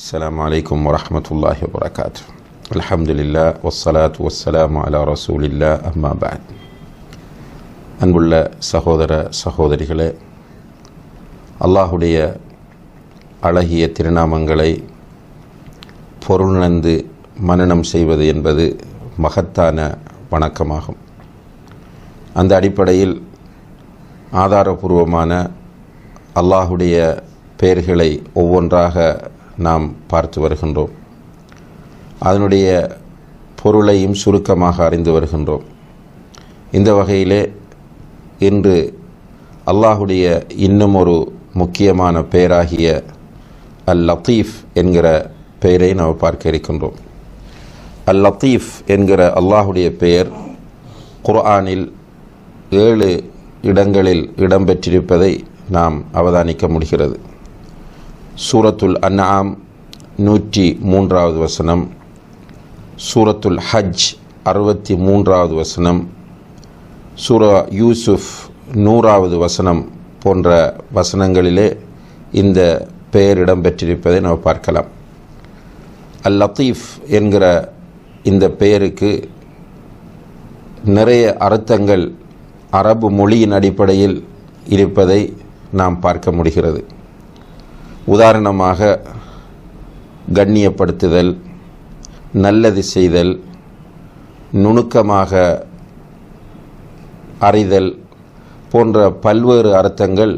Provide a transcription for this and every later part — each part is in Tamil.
السلام عليكم ورحمة الله وبركاته. الحمد لله والصلاة والسلام على رسول الله أما بعد. அன்புள்ள சகோதர சகோதரிகளே, அல்லாஹுடைய அழகிய திருநாமங்களை பொருளுணர்ந்து மனனம் செய்வது என்பது மகத்தான வணக்கமாகும். அந்த அடிப்படையில் ஆதாரபூர்வமான அல்லாஹுடைய பெயர்களை ஒவ்வொன்றாக நாம் பார்த்து வருகின்றோம். அதனுடைய பொருளையும் சுருக்கமாக அறிந்து வருகின்றோம். இந்த வகையிலே இன்று அல்லாஹுடைய இன்னும் ஒரு முக்கியமான பெயராகிய அல் லத்தீஃப் என்கிற பெயரை நாம் பார்க்க இருக்கின்றோம். அல் லத்தீஃப் என்கிற அல்லாஹுடைய பெயர் குர்ஆனில் 7 இடங்களில் இடம்பெற்றிருப்பதை நாம் அவதானிக்க முடிகிறது. சூரத்துல் அன்ஆம் 103வது வசனம், சூரத்துல் ஹஜ் 63வது வசனம், சூரா யூசுஃப் 100வது வசனம் போன்ற வசனங்களிலே இந்த பெயர் இடம்பெற்றிருப்பதை நாம் பார்க்கலாம். அல் லத்தீஃப் என்கிற இந்த பெயருக்கு நிறைய அர்த்தங்கள் அரபு மொழியின் அடிப்படையில் இருப்பதை நாம் பார்க்க முடிகிறது. உதாரணமாக, கண்ணியப்படுத்துதல், நல்லது செய்தல், நுணுக்கமாக அறிதல் போன்ற பல்வேறு அர்த்தங்கள்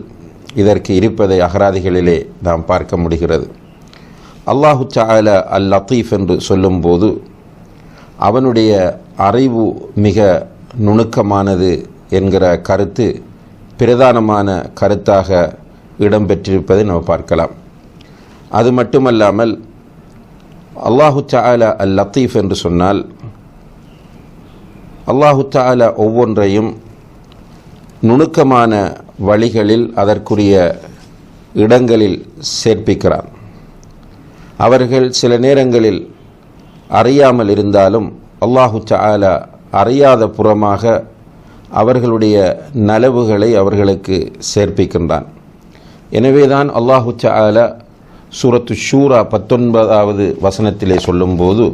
இதற்கு இருப்பதை அகராதிகளிலே நாம் பார்க்க முடிகிறது. அல்லாஹு தஆலா அல் லத்தீஃப் என்று சொல்லும்போது அவனுடைய அறிவு மிக நுணுக்கமானது என்கிற கருத்து பிரதானமான கருத்தாக இடம்பெற்றிருப்பதை நாம் பார்க்கலாம். அது மட்டுமல்லாமல் அல்லாஹு தஆலா அல் லத்தீஃப் என்று சொன்னால் அல்லாஹு தஆலா ஒவ்வொன்றையும் நுணுக்கமான வழிகளில் அதற்குரிய இடங்களில் சேர்ப்பிக்கிறான். அவர்கள் சில நேரங்களில் அறியாமல் இருந்தாலும் அல்லாஹு தஆலா அறியாத புறமாக அவர்களுடைய நலவுகளை அவர்களுக்கு சேர்ப்பிக்கின்றான். எனவேதான் அல்லாஹு தஆலா சூரத்து ஷூரா 19வது வசனத்திலே சொல்லும்போது,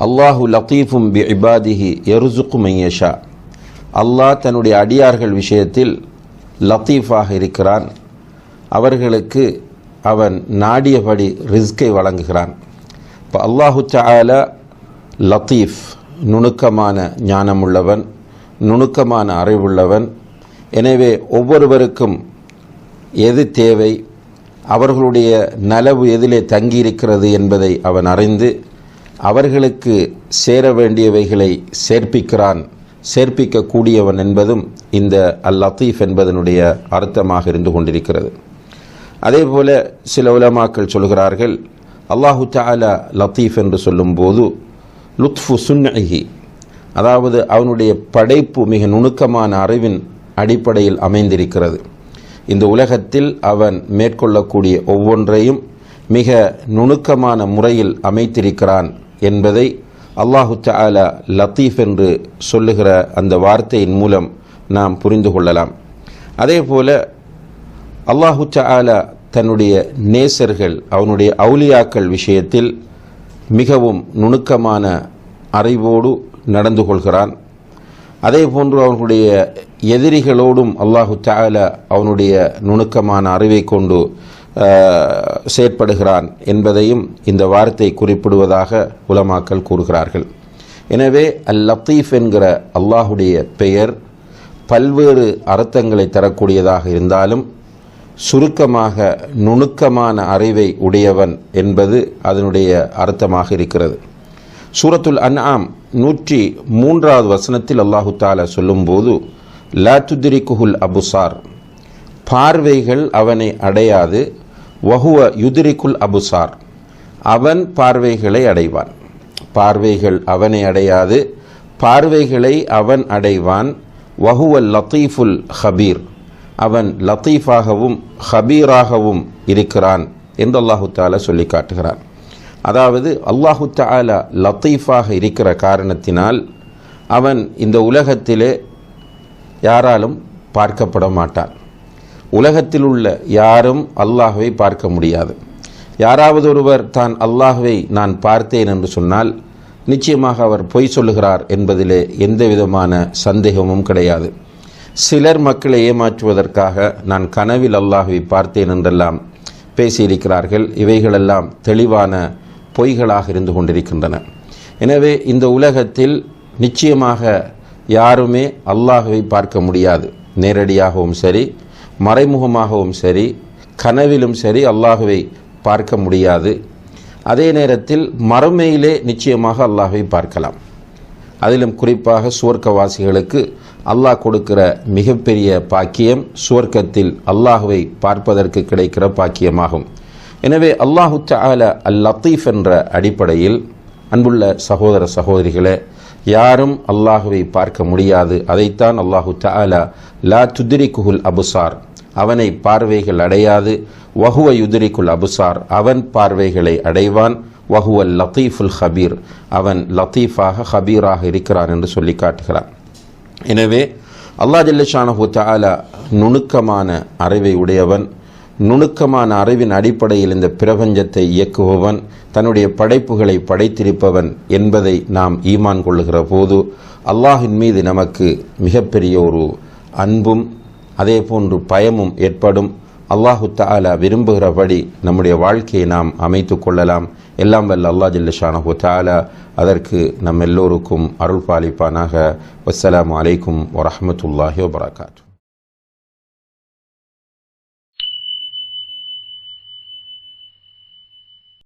அல்லாஹு லத்தீஃபும் பி இபாதிஹி யர்ஸுகு மன் யஷா, அல்லாஹ் தன்னுடைய அடியார்கள் விஷயத்தில் லத்தீஃபாக இருக்கிறான். அவர்களுக்கு அவன் நாடியபடி ரிஸ்கை வழங்குகிறான். இப்போ அல்லாஹு தஆலா லத்தீஃப், நுணுக்கமான ஞானமுள்ளவன், நுணுக்கமான அறிவுள்ளவன். எனவே ஒவ்வொருவருக்கும் எது தேவை, அவர்களுடைய நலவு எதிலே தங்கியிருக்கிறது என்பதை அவன் அறிந்து அவர்களுக்கு சேர வேண்டியவைகளை சேர்ப்பிக்கக்கூடியவன் என்பதும் இந்த அல் லத்தீஃப் என்பதனுடைய அர்த்தமாக இருந்து கொண்டிருக்கிறது. அதே போல சில உலமாக்கள் சொல்கிறார்கள், அல்லாஹு தஆலா லத்தீஃப் என்று சொல்லும்போது லுத்ஃபு சுன்இஹி, அதாவது அவனுடைய படைப்பு மிக நுணுக்கமான அறிவின் அடிப்படையில் அமைந்திருக்கிறது. இந்த உலகத்தில் அவன் மேற்கொள்ளக்கூடிய ஒவ்வொன்றையும் மிக நுணுக்கமான முறையில் அமைத்திருக்கிறான் என்பதை அல்லாஹு தஆலா லத்தீஃப் என்று சொல்லுகிற அந்த வார்த்தையின் மூலம் நாம் புரிந்து கொள்ளலாம். அதே போல அல்லாஹு தஆலா தன்னுடைய நேசர்கள், அவனுடைய அவுலியாக்கள் விஷயத்தில் மிகவும் நுணுக்கமான அறிவோடு நடந்து கொள்கிறான். அதே போன்று அவர்களுடைய எதிரிகளோடும் அல்லாஹு தஆலா அவனுடைய நுணுக்கமான அறிவை கொண்டு செயற்படுகிறான் என்பதையும் இந்த வார்த்தை குறிப்பிடுவதாக உலமாக்கள் கூறுகிறார்கள். எனவே அல் லத்தீஃப் என்கிற அல்லாஹுடைய பெயர் பல்வேறு அர்த்தங்களை தரக்கூடியதாக இருந்தாலும் சுருக்கமாக நுணுக்கமான அறிவை உடையவன் என்பது அதனுடைய அர்த்தமாக இருக்கிறது. சூரத்துல் அன்ஆம் 103வது வசனத்தில் அல்லாஹு தஆலா சொல்லும்போது, லா துத்ரிகுல் அபுசார், பார்வைகள் அவனை அடையாது, வஹுவ யுத்ரிகுல் அபுசார், அவன் பார்வைகளை அடைவான். பார்வைகள் அவனை அடையாது, பார்வைகளை அவன் அடைவான். வஹுவ லத்தீஃபுல் ஹபீர், அவன் லத்தீஃபாகவும் ஹபீராகவும் இருக்கிறான் என்று அல்லாஹு தஆலா சொல்லி காட்டுகிறான். அதாவது அல்லாஹு தஆலா லத்தீஃபாக இருக்கிற காரணத்தினால் அவன் இந்த உலகத்திலே யாராலும் பார்க்கப்பட மாட்டான். உலகத்தில் உள்ள யாரும் அல்லாஹ்வை பார்க்க முடியாது. யாராவது ஒருவர் தான் அல்லாஹ்வை நான் பார்த்தேன் என்று சொன்னால் நிச்சயமாக அவர் பொய் சொல்லுகிறார் என்பதிலே எந்த விதமான சந்தேகமும் கிடையாது. சிலர் மக்களை ஏமாற்றுவதற்காக நான் கனவில் அல்லாஹ்வை பார்த்தேன் என்றெல்லாம் பேசியிருக்கிறார்கள். இவைகளெல்லாம் தெளிவான பொய்களாக இருந்து கொண்டிருக்கின்றன. எனவே இந்த உலகத்தில் நிச்சயமாக யாருமே அல்லாஹ்வை பார்க்க முடியாது. நேரடியாகவும் சரி, மறைமுகமாகவும் சரி, கனவிலும் சரி அல்லாஹ்வை பார்க்க முடியாது. அதே நேரத்தில் மறுமையிலே நிச்சயமாக அல்லாஹ்வை பார்க்கலாம். அதிலும் குறிப்பாக சுவர்க்கவாசிகளுக்கு அல்லாஹ் கொடுக்கிற மிகப்பெரிய பாக்கியம் சுவர்க்கத்தில் அல்லாஹ்வை பார்ப்பதற்கு கிடைக்கிற பாக்கியமாகும். எனவே அல்லாஹு தஆலா அல் லத்தீஃப் என்ற அடிப்படையில் அன்புள்ள சகோதர சகோதரிகளே, யாரும் அல்லாஹ்வை பார்க்க முடியாது. அதைத்தான் அல்லாஹு தஆலா லா துத்ரிகுல் அபுசார், அவனை பார்வைகள் அடையாது. வஹுவ யுத்ரிகுல் அபுசார், அவன் பார்வைகளை அடைவான். வஹுவல் லத்தீஃபுல் ஹபீர், அவன் லத்தீஃபாக ஹபீராக இருக்கிறான் என்று சொல்லி காட்டுகிறான். எனவே அல்லாஹ் ஜல்ல ஷானஹு தஆலா நுணுக்கமான அறிவை உடையவன். நுணுக்கமான அறிவின் அடிப்படையில் இந்த பிரபஞ்சத்தை இயக்குபவன், தன்னுடைய படைப்புகளை படைத்திருப்பவன் என்பதை நாம் ஈமான் கொள்ளுகிற போது அல்லாஹின் மீது நமக்கு மிகப்பெரிய ஒரு அன்பும் அதே போன்று பயமும் ஏற்படும். அல்லாஹு தஆலா விரும்புகிறபடி நம்முடைய வாழ்க்கையை நாம் அமைத்து கொள்ளலாம். எல்லாம் வல்ல அல்லாஹ் ஜல்ல ஷானஹு தஆலா அதற்கு நம் எல்லோருக்கும் அருள் பாலிப்பானாக. வஸ்ஸலாமு அலைக்கும் வரஹ்மத்துல்லாஹி வபரகாத்துஹு.